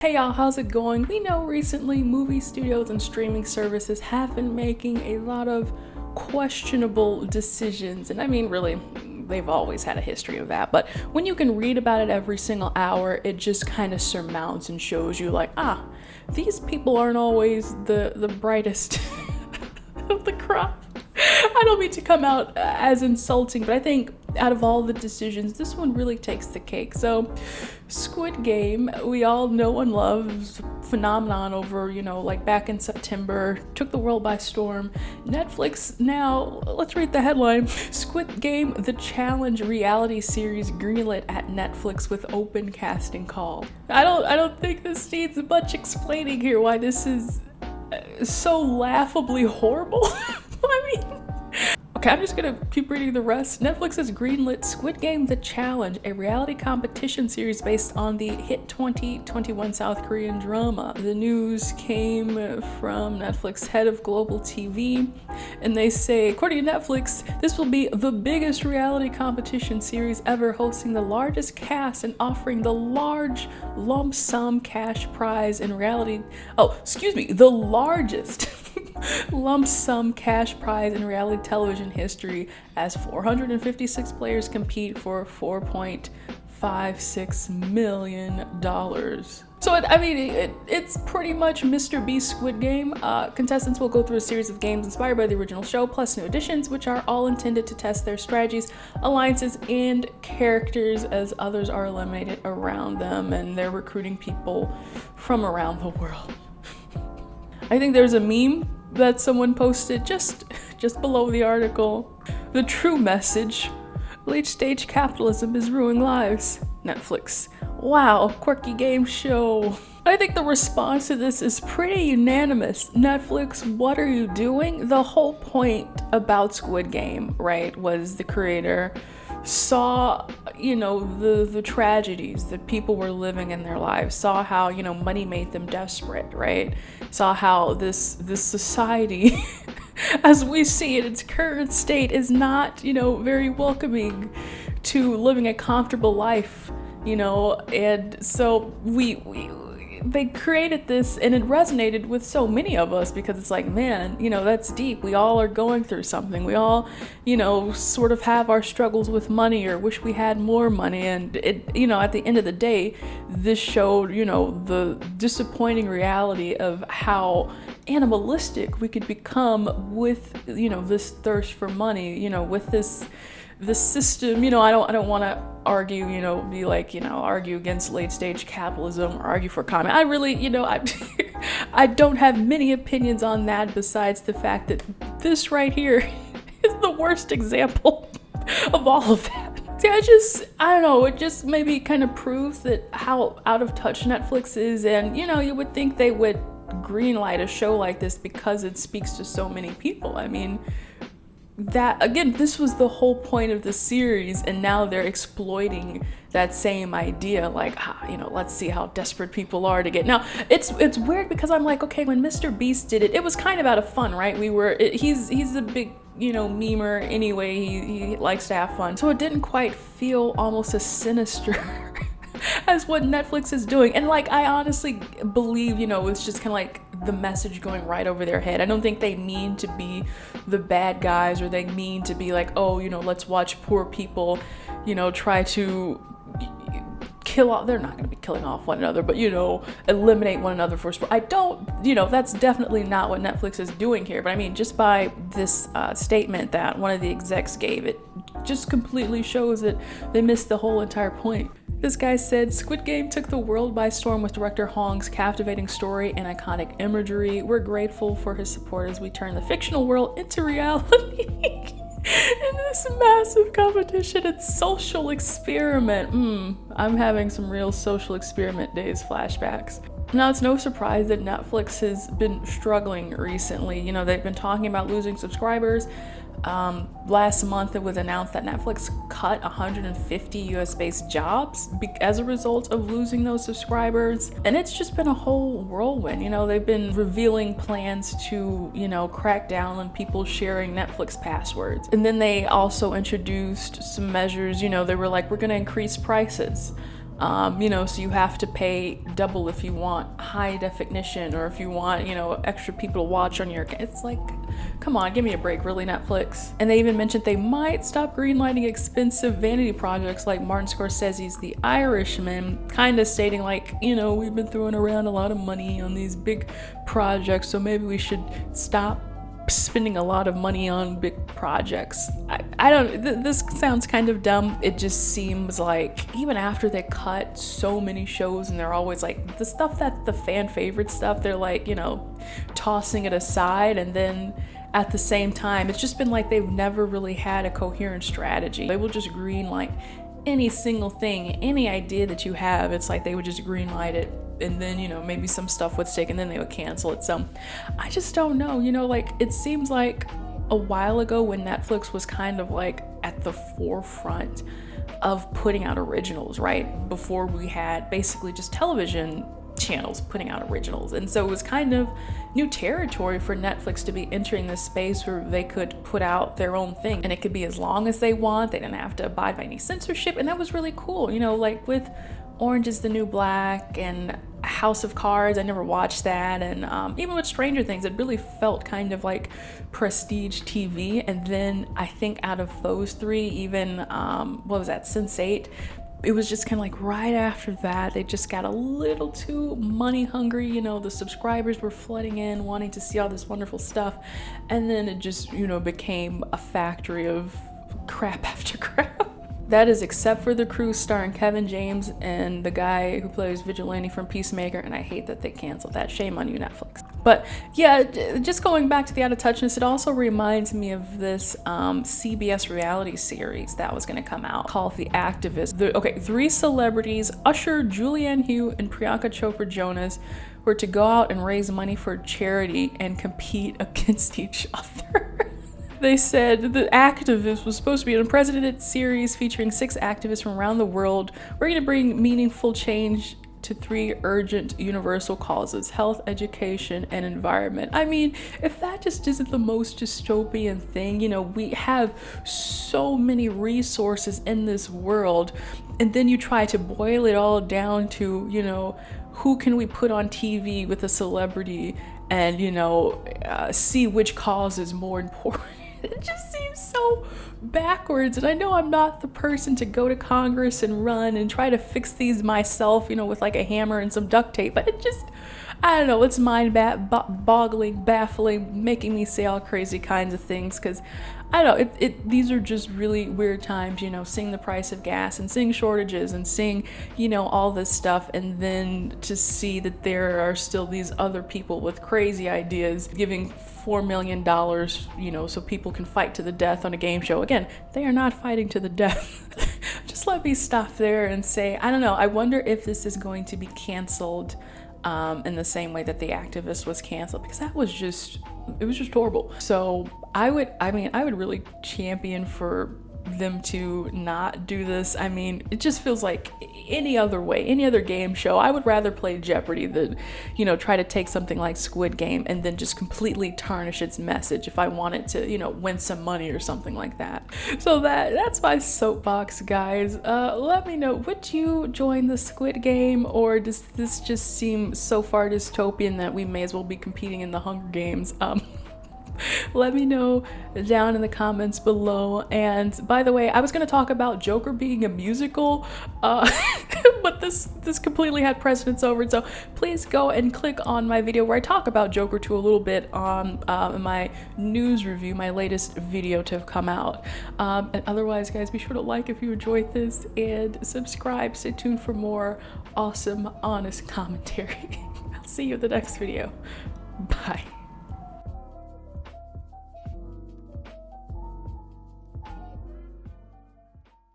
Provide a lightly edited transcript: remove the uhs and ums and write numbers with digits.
Hey y'all, how's it going? We know recently movie studios and streaming services have been making a lot of questionable decisions. And I mean, really, they've always had a history of that. But when you can read about it every single hour, it just kind of surmounts and shows you, like, these people aren't always the brightest of the crop. I don't mean to come out as insulting, but I think out of all the decisions, this one really takes the cake. So, Squid Game, we all know and love, was a phenomenon over, like back in September, took the world by storm. Netflix now, let's read the headline. Squid Game, the challenge reality series greenlit at Netflix with open casting call. I don't think this needs much explaining here why this is so laughably horrible. I mean, okay, I'm just gonna keep reading the rest. Netflix has greenlit Squid Game The Challenge, a reality competition series based on the hit 2021 South Korean drama. The news came from Netflix head of global TV, and they say, according to Netflix, this will be the biggest reality competition series ever, hosting the largest cast and offering the large lump sum cash prize in reality. The largest lump sum cash prize in reality television history, as 456 players compete for $4.56 million. So it's pretty much Mr. Beast Squid Game. Contestants will go through a series of games inspired by the original show, plus new additions, which are all intended to test their strategies, alliances, and characters as others are eliminated around them, and they're recruiting people from around the world. I think there's a meme that someone posted just below the article. The true message: late stage capitalism is ruining lives. Netflix. Wow, quirky game show. I think the response to this is pretty unanimous. Netflix, what are you doing? The whole point about Squid Game, right, was the creator saw, the tragedies that people were living in their lives, saw how, money made them desperate, right? Saw how this society, as we see it, its current state is not, very welcoming to living a comfortable life, and so they created this, and it resonated with so many of us because it's like, man, that's deep. We all are going through something. We all, sort of have our struggles with money or wish we had more money. And it, at the end of the day, this showed, the disappointing reality of how animalistic we could become with, this thirst for money, with this system. I don't want to argue, be like, argue against late stage capitalism or argue for comment. I really, I don't have many opinions on that besides the fact that this right here is the worst example of all of that. See, I don't know, it just maybe kind of proves that how out of touch Netflix is, and you would think they would greenlight a show like this because it speaks to so many people. I mean, that again, this was the whole point of the series, and now they're exploiting that same idea, like, let's see how desperate people are to get. Now it's weird because I'm like, okay, when Mr. Beast did it, it was kind of out of fun, right? He's a big memer anyway. He likes to have fun, so it didn't quite feel almost as sinister as what Netflix is doing. And like, I honestly believe, it's just kind of like the message going right over their head. I don't think they mean to be the bad guys, or they mean to be like, oh, let's watch poor people, try to kill off. They're not going to be killing off one another, but eliminate one another for sport. I don't, that's definitely not what Netflix is doing here. But I mean, just by this statement that one of the execs gave, it just completely shows that they missed the whole entire point. This guy said, Squid Game took the world by storm with director Hong's captivating story and iconic imagery. We're grateful for his support as we turn the fictional world into reality. In this massive competition and social experiment. I'm having some real social experiment days flashbacks. Now, it's no surprise that Netflix has been struggling recently. They've been talking about losing subscribers. Last month, it was announced that Netflix cut 150 US-based jobs as a result of losing those subscribers. And it's just been a whole whirlwind. They've been revealing plans to, crack down on people sharing Netflix passwords. And then they also introduced some measures, they were like, we're going to increase prices. You know, so you have to pay double if you want high definition, or if you want, you know, extra people to watch on your, it's like, come on, give me a break, really, Netflix? And they even mentioned they might stop greenlighting expensive vanity projects like Martin Scorsese's The Irishman, kind of stating like, you know, we've been throwing around a lot of money on these big projects, so maybe we should stop spending a lot of money on big projects. I don't, this sounds kind of dumb. It just seems like even after they cut so many shows, and they're always like, the stuff that's the fan favorite stuff, they're like, you know, tossing it aside, and then at the same time, it's just been like they've never really had a coherent strategy. They will just greenlight any single thing, any idea that you have. It's like they would just greenlight it, and then, you know, maybe some stuff would stick, and then they would cancel it. So I just don't know, you know, like it seems like a while ago when Netflix was kind of like at the forefront of putting out originals, right? Before we had basically just television channels putting out originals. And so it was kind of new territory for Netflix to be entering this space where they could put out their own thing, and it could be as long as they want. They didn't have to abide by any censorship, and that was really cool. You know, like with Orange is the New Black and House of Cards, I never watched that, and even with Stranger Things, it really felt kind of like prestige TV. And then I think out of those three, even what was that, Sense8, it was just kind of like right after that, they just got a little too money hungry. You know, the subscribers were flooding in, wanting to see all this wonderful stuff, and then it just, you know, became a factory of crap after crap. That is except for The Crew starring Kevin James and the guy who plays Vigilante from Peacemaker, and I hate that they canceled that. Shame on you, Netflix. But yeah, just going back to the out of touchness, it also reminds me of this CBS reality series that was going to come out called The Activist. Three celebrities, Usher, Julianne Hough, and Priyanka Chopra Jonas, were to go out and raise money for charity and compete against each other. They said The Activist was supposed to be an unprecedented series featuring 6 activists from around the world. We're going to bring meaningful change to 3 urgent universal causes: health, education, and environment. I mean, if that just isn't the most dystopian thing, you know, we have so many resources in this world, and then you try to boil it all down to, you know, who can we put on TV with a celebrity and, you know, see which cause is more important. It just seems so backwards, and I know I'm not the person to go to Congress and run and try to fix these myself, you know, with like a hammer and some duct tape, but it just, I don't know, it's mind-boggling, baffling, making me say all crazy kinds of things, because I don't know, these are just really weird times, you know, seeing the price of gas and seeing shortages and seeing, you know, all this stuff, and then to see that there are still these other people with crazy ideas giving $4 million, you know, so people can fight to the death on a game show. Again, they are not fighting to the death. Just let me stop there and say, I don't know, I wonder if this is going to be canceled in the same way that The Activist was canceled, because that was just, it was just horrible. So I would really champion for them to not do this. I mean, it just feels like any other way, any other game show. I would rather play Jeopardy than, you know, try to take something like Squid Game and then just completely tarnish its message if I wanted to, you know, win some money or something like that. So that's my soapbox, guys. Let me know, would you join the Squid Game, or does this just seem so far dystopian that we may as well be competing in the Hunger Games? Let me know down in the comments below. And by the way, I was going to talk about Joker being a musical, but this completely had precedence over it. So please go and click on my video where I talk about Joker 2 a little bit on my news review, my latest video to have come out. And otherwise, guys, be sure to like if you enjoyed this and subscribe. Stay tuned for more awesome, honest commentary. I'll see you in the next video. Bye.